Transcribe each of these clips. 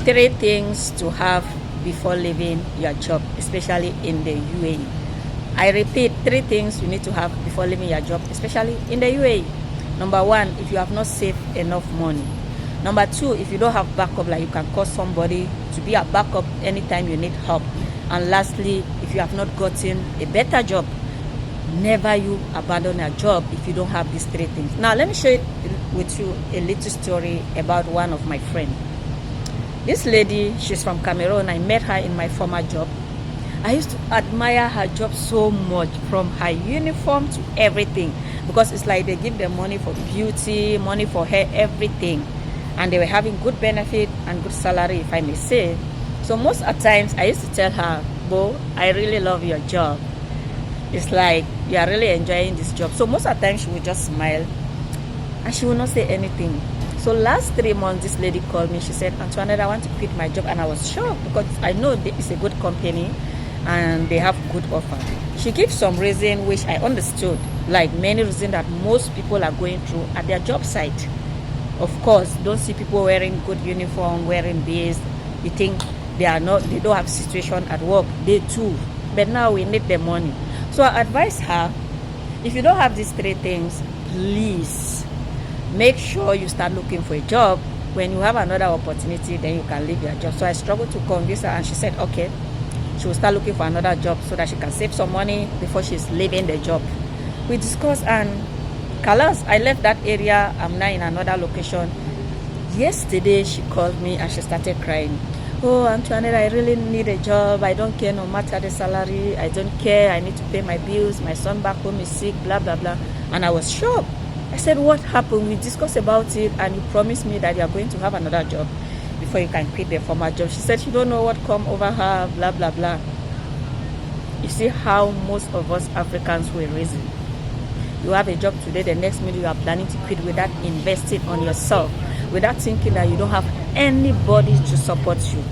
3 things to have before leaving your job, especially in the UAE. I repeat, 3 things you need to have before leaving your job, especially in the UAE. Number 1, if you have not saved enough money. Number 2, if you don't have backup, like you can call somebody to be a backup anytime you need help. And lastly, if you have not gotten a better job, never you abandon a job if you don't have these 3 things. Now, let me share with you a little story about one of my friends. This lady, she's from Cameroon. I met her in my former job. I used to admire her job so much, from her uniform to everything, because it's like they give them money for beauty, money for hair, everything, and they were having good benefit and good salary, if I may say. So most of the times I used to tell her, Bo, I really love your job. It's like you are really enjoying this job. So most of the time she would just smile and she would not say anything. So last 3 months, this lady called me. She said, Antoinette, I want to quit my job. And I was shocked because I know it's a good company and they have good offer. She gave some reason which I understood, like many reasons that most people are going through at their job site. Of course, don't see people wearing good uniform, wearing this. You think they don't have situation at work. They too. But now we need the money. So I advise her, if you don't have these 3 things, please make sure you start looking for a job. When you have another opportunity, then you can leave your job. So I struggled to convince her, and she said, okay, she will start looking for another job so that she can save some money before she's leaving the job. We discussed, and Kalas, I left that area. I'm now in another location. Yesterday, she called me and she started crying. Oh, Antoinette, I really need a job. I don't care no matter the salary. I don't care. I need to pay my bills. My son back home is sick, blah, blah, blah. And I was shocked. I said, what happened? We discussed about it and you promised me that you are going to have another job before you can quit the former job. She said she don't know what come over her, blah, blah, blah. You see how most of us Africans were raised. You have a job today, the next minute you are planning to quit without investing on yourself, without thinking that you don't have anybody to support you.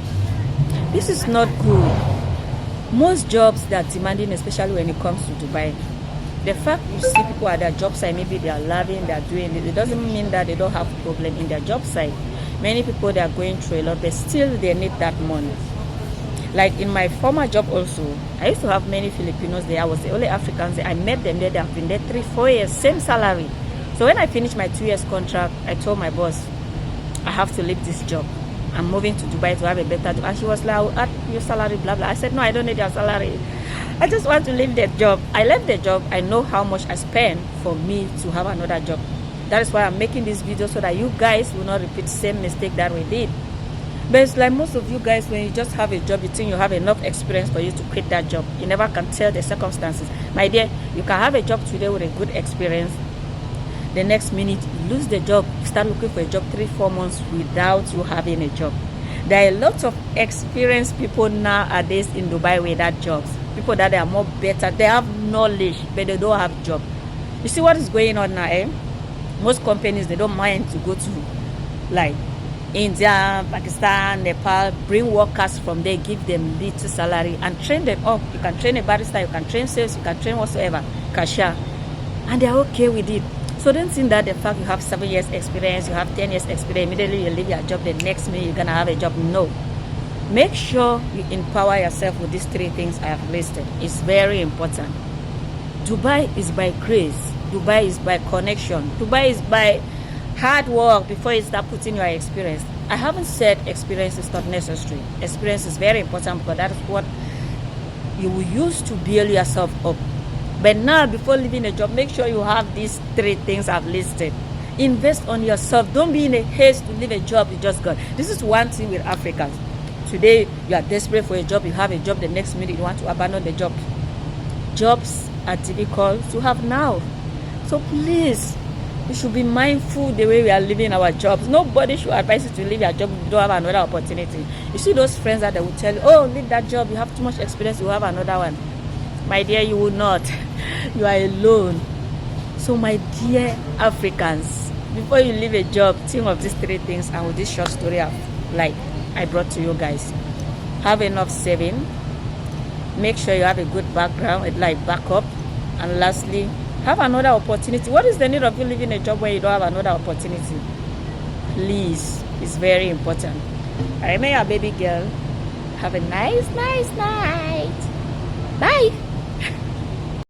This is not good. Most jobs that are demanding, especially when it comes to Dubai, the fact you see people at their job site, maybe they are loving, they are doing it doesn't mean that they don't have problem in their job site. Many people, they are going through a lot, but still they need that money. Like in my former job also, I used to have many Filipinos there. I was the only Africans there. I met them there. They have been there 3-4 years, same salary. So when I finished my 2 years contract, I told my boss, I have to leave this job. I'm moving to Dubai to have a better job. And she was like, I will add your salary, blah, blah. I said, no, I don't need your salary. I just want to leave that job. I left the job. I know how much I spent for me to have another job. That is why I'm making this video, so that you guys will not repeat the same mistake that we did. But it's like most of you guys, when you just have a job, you think you have enough experience for you to quit that job. You never can tell the circumstances. My dear, you can have a job today with a good experience. The next minute, you lose the job. You start looking for a job 3-4 months without you having a job. There are lots of experienced people nowadays in Dubai without jobs. People that are more better. They have knowledge, but they don't have job. You see what is going on now, eh? Most companies, they don't mind to go to, like, India, Pakistan, Nepal, bring workers from there, give them little salary and train them up. You can train a barista, you can train sales, you can train whatsoever, cashier, and they're okay with it. So don't think that the fact you have 7 years experience, you have 10 years experience, immediately you leave your job, the next minute you're gonna have a job. No. Make sure you empower yourself with these 3 things I have listed. It's very important. Dubai is by grace. Dubai is by connection. Dubai is by hard work before you start putting your experience. I haven't said experience is not necessary. Experience is very important because that is what you will use to build yourself up. But now, before leaving a job, make sure you have these 3 things I've listed. Invest on yourself. Don't be in a haste to leave a job you just got. This is one thing with Africans. Today, you are desperate for a job. You have a job. The next minute, you want to abandon the job. Jobs are difficult to have now. So please, we should be mindful the way we are living our jobs. Nobody should advise you to leave your job if you don't have another opportunity. You see those friends that they will tell you, oh, leave that job, you have too much experience, you have another one. My dear, you will not. You are alone. So my dear Africans, before you leave a job, think of these 3 things, and with this short story I brought to you guys. Have enough saving. Make sure you have a good background, like backup. And lastly, have another opportunity. What is the need of you leaving a job where you don't have another opportunity? Please, it's very important. I remain your baby girl. Have a nice night. Bye.